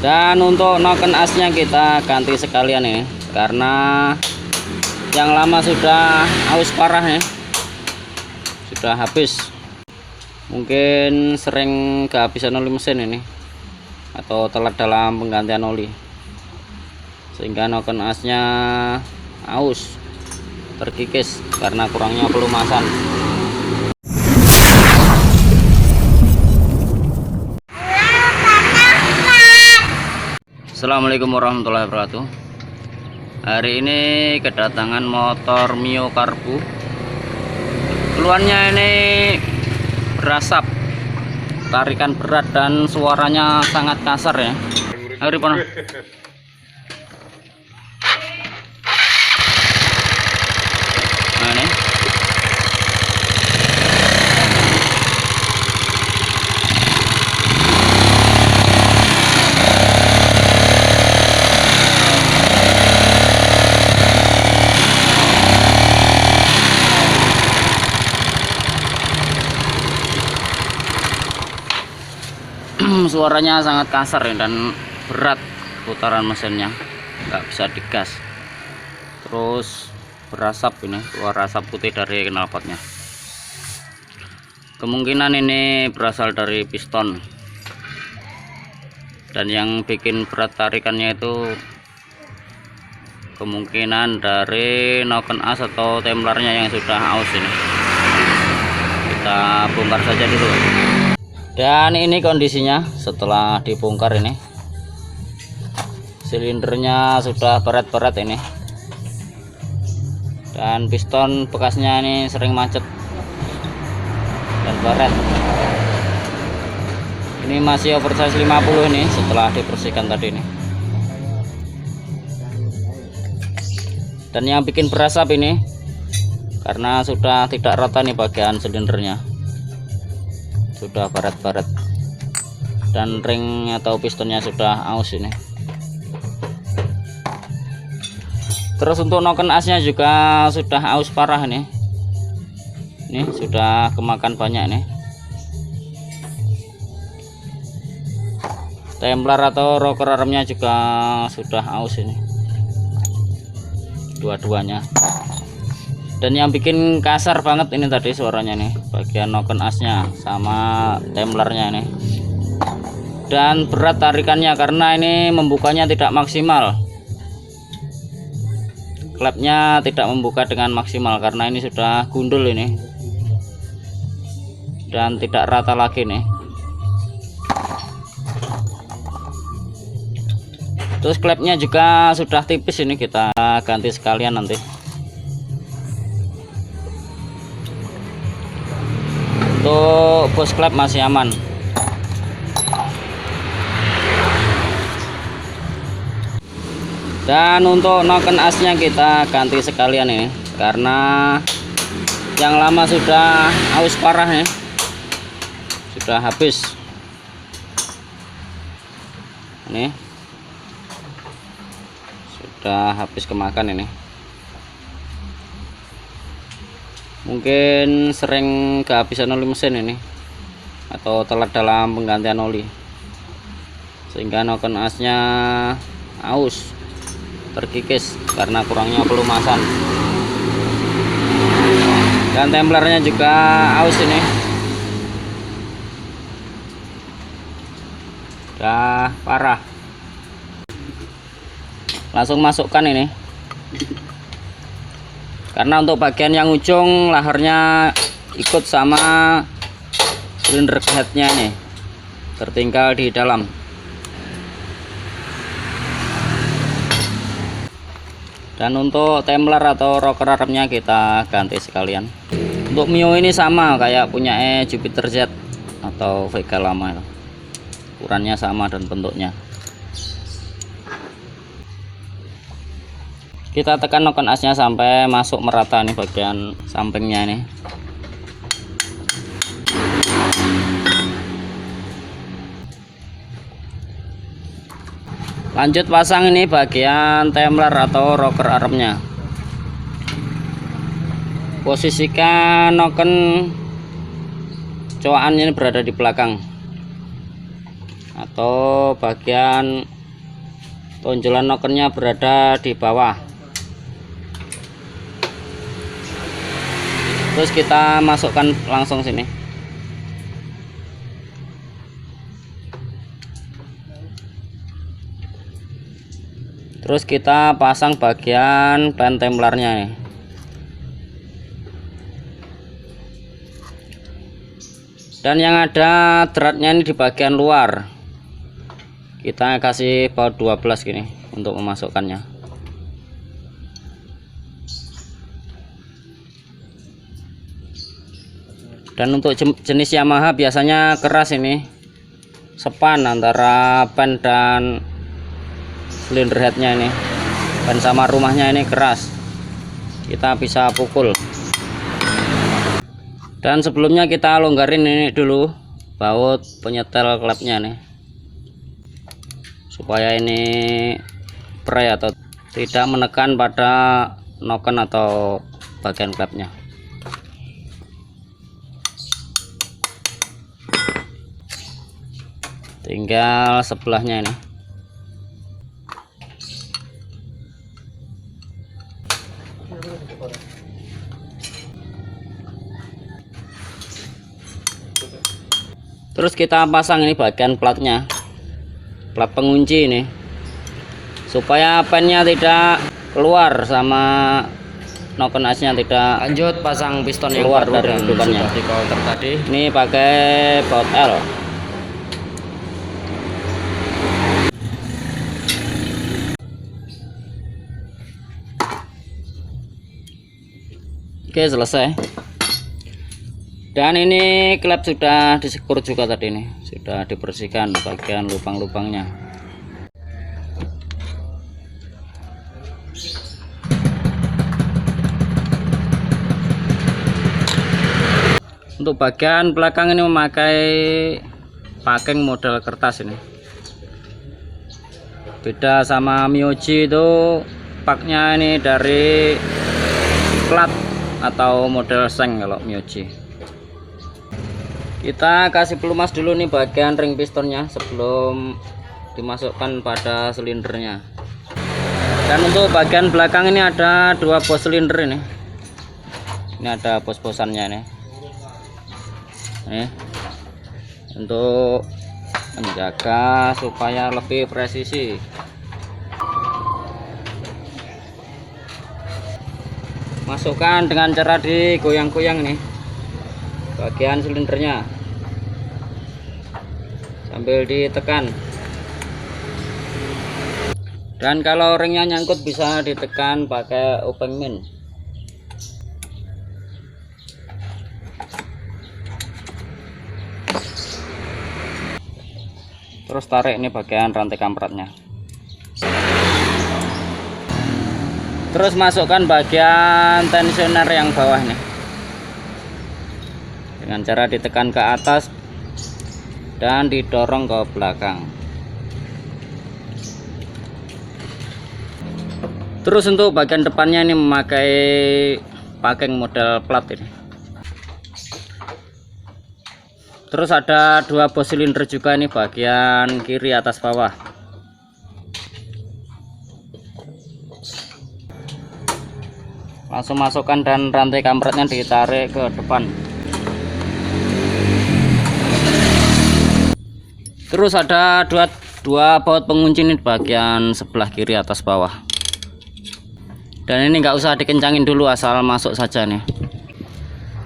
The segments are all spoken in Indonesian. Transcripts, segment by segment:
Dan untuk noken asnya kita ganti sekalian ya, karena yang lama sudah aus parah ya, sudah habis. Mungkin sering kehabisan oli mesin ini, atau telat dalam penggantian oli, sehingga noken asnya aus, terkikis karena kurangnya pelumasan. Assalamualaikum warahmatullahi wabarakatuh. Hari ini kedatangan motor Mio Karbu. Keluarnya ini berasap, tarikan berat dan suaranya sangat kasar ya. Ayo Pono. Nah ini. Suaranya sangat kasar ya, dan berat putaran mesinnya, nggak bisa digas. Terus berasap, ini keluar asap putih dari knalpotnya. Kemungkinan ini berasal dari piston, dan yang bikin berat tarikannya itu kemungkinan dari noken as atau templarnya yang sudah aus ini. Kita bongkar saja dulu. Dan ini kondisinya setelah dibongkar ini. Silindernya sudah berat-berat ini. Dan piston bekasnya ini sering macet dan baret. Ini masih oversize 50 ini setelah dibersihkan tadi ini. Dan yang bikin berasap ini karena sudah tidak rata nih bagian silindernya, sudah barat-barat, dan ring atau pistonnya sudah aus ini. Terus untuk noken asnya juga sudah aus parah ini. Ini sudah kemakan banyak nih. Templar atau rocker armnya juga sudah aus ini, dua-duanya. Dan yang bikin kasar banget ini tadi suaranya nih, bagian noken asnya sama templarnya ini. Dan berat tarikannya karena ini membukanya tidak maksimal. Klepnya tidak membuka dengan maksimal karena ini sudah gundul ini. Dan tidak rata lagi nih. Terus klepnya juga sudah tipis ini, kita ganti sekalian nanti. Untuk bos klep masih aman. Dan untuk noken asnya kita ganti sekalian ini, karena yang lama sudah aus parah ya, sudah habis. Ini sudah habis kemakan ini. Mungkin sering kehabisan oli mesin ini, atau telat dalam penggantian oli, sehingga noken asnya aus, terkikis karena kurangnya pelumasan. Dan templarnya juga aus ini, udah parah. Langsung masukkan ini, karena untuk bagian yang ujung laharnya ikut sama silinder headnya nih, tertinggal di dalam. Dan untuk templar atau rocker armnya kita ganti sekalian. Untuk Mio ini sama kayak punya Jupiter Z atau Vega lama itu, ukurannya sama dan bentuknya. Kita tekan noken asnya sampai masuk merata nih bagian sampingnya ini. Lanjut pasang ini bagian templar atau rocker armnya. Posisikan noken coakan ini berada di belakang, atau bagian tonjolan nokennya berada di bawah. Terus kita masukkan langsung sini. Terus kita pasang bagian ban templarnya nih. Dan yang ada dratnya ini di bagian luar. Kita kasih baut 12 gini untuk memasukkannya. Dan untuk jenis Yamaha biasanya keras ini. Sepan antara ban dan silinder headnya ini. Ban sama rumahnya ini keras. Kita bisa pukul. Dan sebelumnya kita longgarin ini dulu baut penyetel klepnya nih, supaya ini pray atau tidak menekan pada noken atau bagian klepnya. Tinggal sebelahnya ini. Terus kita pasang ini bagian platnya, plat pengunci ini, supaya pennya tidak keluar sama noken asnya tidak. Lanjut pasang piston yang keluar dari dudukannya. Ini pakai baut L. Oke, selesai. Dan ini klep sudah disekur juga tadi nih, sudah dibersihkan bagian lubang-lubangnya. Untuk bagian belakang ini memakai packing model kertas ini. Beda sama Myoji itu paknya ini dari plat atau model seng kalau Myoji. Kita kasih pelumas dulu nih bagian ring pistonnya sebelum dimasukkan pada silindernya. Dan untuk bagian belakang ini ada dua bos silinder ini. Ini ada bos-bosannya nih. Nih. Untuk menjaga supaya lebih presisi. Masukkan dengan cara digoyang-goyang nih bagian silindernya sambil ditekan. Dan kalau ringnya nyangkut bisa ditekan pakai upeng min. Terus tarik ini bagian rantai kampretnya. Terus masukkan bagian tensioner yang bawah nih dengan cara ditekan ke atas dan didorong ke belakang. Terus untuk bagian depannya ini memakai packing model plat ini. Terus ada dua bos silinder juga nih bagian kiri atas bawah. Langsung masukkan dan rantai kampretnya ditarik ke depan. Terus ada dua baut pengunci ini bagian sebelah kiri atas bawah. Dan ini nggak usah dikencangin dulu, asal masuk saja nih.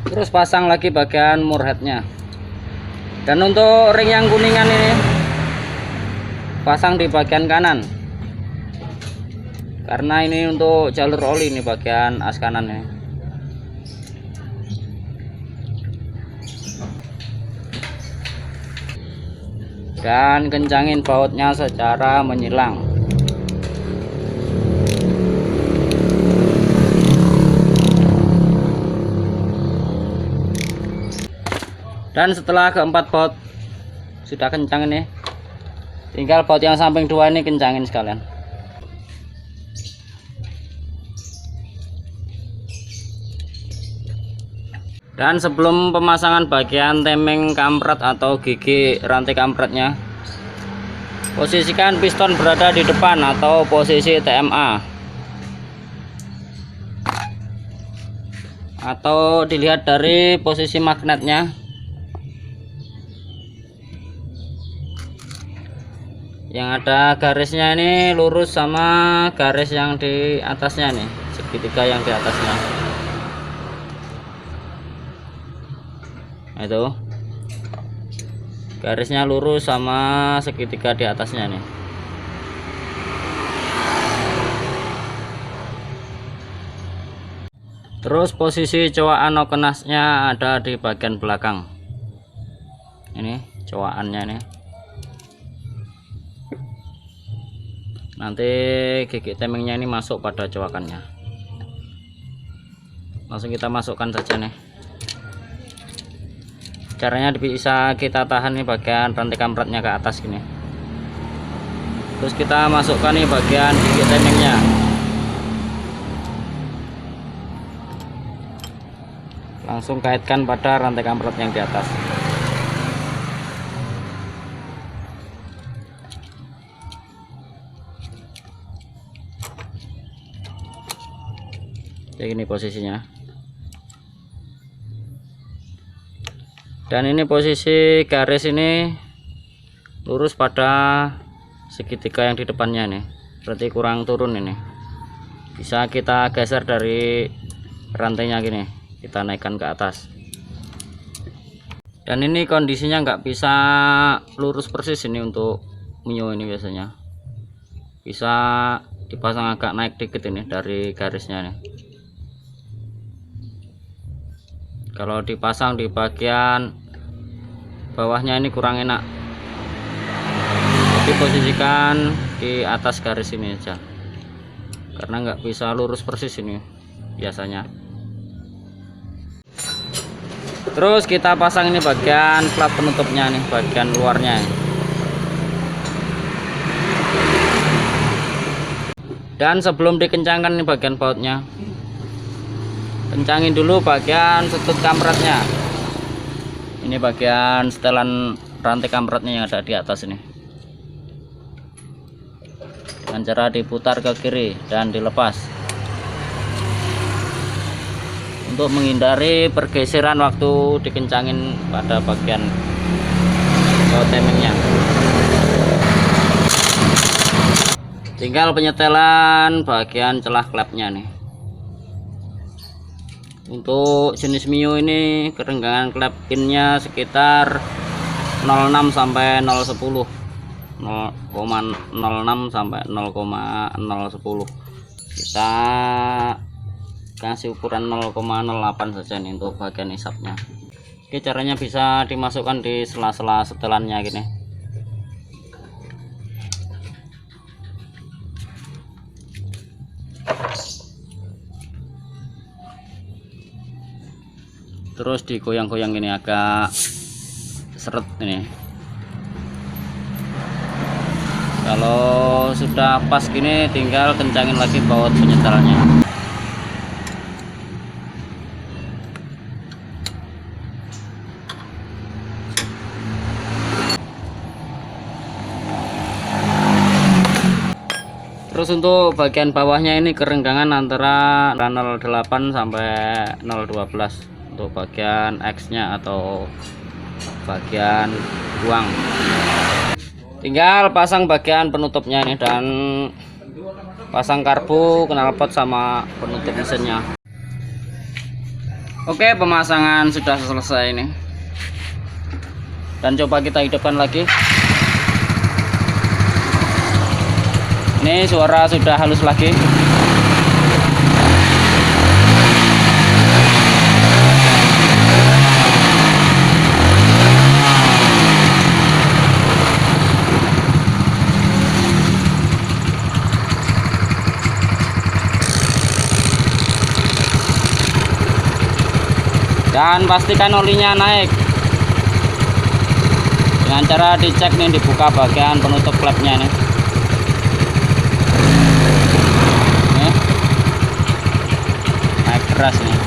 Terus pasang lagi bagian mur headnya. Dan untuk ring yang kuningan ini pasang di bagian kanan. Karena ini untuk jalur oli ini bagian as kanan ini. Dan kencangin bautnya secara menyilang. Dan setelah keempat baut sudah kencang ini, tinggal baut yang samping dua ini kencangin sekalian. Dan sebelum pemasangan bagian temeng kampret atau gigi rantai kampretnya, Posisikan piston berada di depan atau posisi TMA, atau dilihat dari posisi magnetnya. Yang ada garisnya ini lurus sama garis yang di atasnya nih, segitiga yang di atasnya. Itu garisnya lurus sama segitiga di atasnya nih. Terus posisi coakan okenasnya ada di bagian belakang. Ini coakannya nih. Nanti gigi temengnya ini masuk pada coakannya. Langsung kita masukkan saja nih. Caranya bisa kita tahan nih bagian rantai kampretnya ke atas gini. Terus kita masukkan nih bagian gigi temengnya. Langsung kaitkan pada rantai kampret yang di atas. Kayak gini posisinya. Dan ini posisi garis ini lurus pada segitiga yang di depannya nih, berarti kurang turun ini. Bisa kita geser dari rantainya gini, kita naikkan ke atas. Dan ini kondisinya nggak bisa lurus persis ini untuk Mio ini, biasanya bisa dipasang agak naik dikit ini dari garisnya nih. Kalau dipasang di bagian bawahnya ini kurang enak, jadi posisikan di atas garis ini aja, karena nggak bisa lurus persis ini biasanya. Terus kita pasang ini bagian plat penutupnya nih, bagian luarnya. Dan sebelum dikencangkan nih bagian bautnya, kencangin dulu bagian setut kampretnya. Ini bagian setelan rantai kampretnya yang ada di atas ini. Dengan cara diputar ke kiri dan dilepas, untuk menghindari pergeseran waktu dikencangin pada bagian baut temengnya. Tinggal penyetelan bagian celah klepnya nih. Untuk jenis Mio ini kerenggangan klep pinnya sekitar 06 sampai 010, 0,06 sampai 0,010. Kita kasih ukuran 0,08 saja nih untuk bagian isapnya. Oke, caranya bisa dimasukkan di sela-sela setelannya gini. Terus digoyang-goyang gini, agak seret ini. Kalau sudah pas gini tinggal kencangin lagi baut penyetelnya. Terus untuk bagian bawahnya ini kerenggangan antara 0,8 sampai 0,12 untuk bagian X nya atau bagian buang. Tinggal pasang bagian penutupnya nih dan pasang karbu, knalpot sama penutup mesinnya. Oke, pemasangan sudah selesai ini. Dan coba kita hidupkan lagi. Ini suara sudah halus lagi. Dan pastikan olinya naik dengan cara dicek nih, dibuka bagian penutup klepnya nih. Naik keras nih.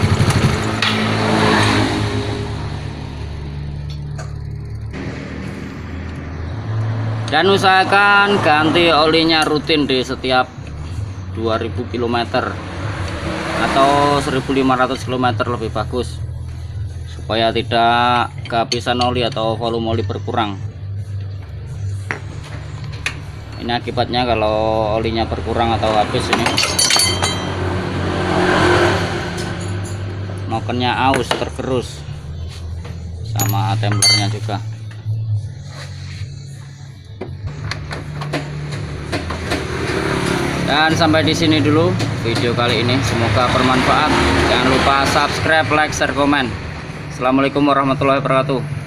Dan usahakan ganti olinya rutin di setiap 2000 km atau 1500 km lebih bagus, supaya tidak kehabisan oli atau volume oli berkurang. Ini akibatnya kalau olinya berkurang atau habis, ini nokennya aus, tergerus, sama templernya juga. Dan sampai di sini dulu video kali ini, semoga bermanfaat. Jangan lupa subscribe, like, share, komen. Assalamualaikum warahmatullahi wabarakatuh.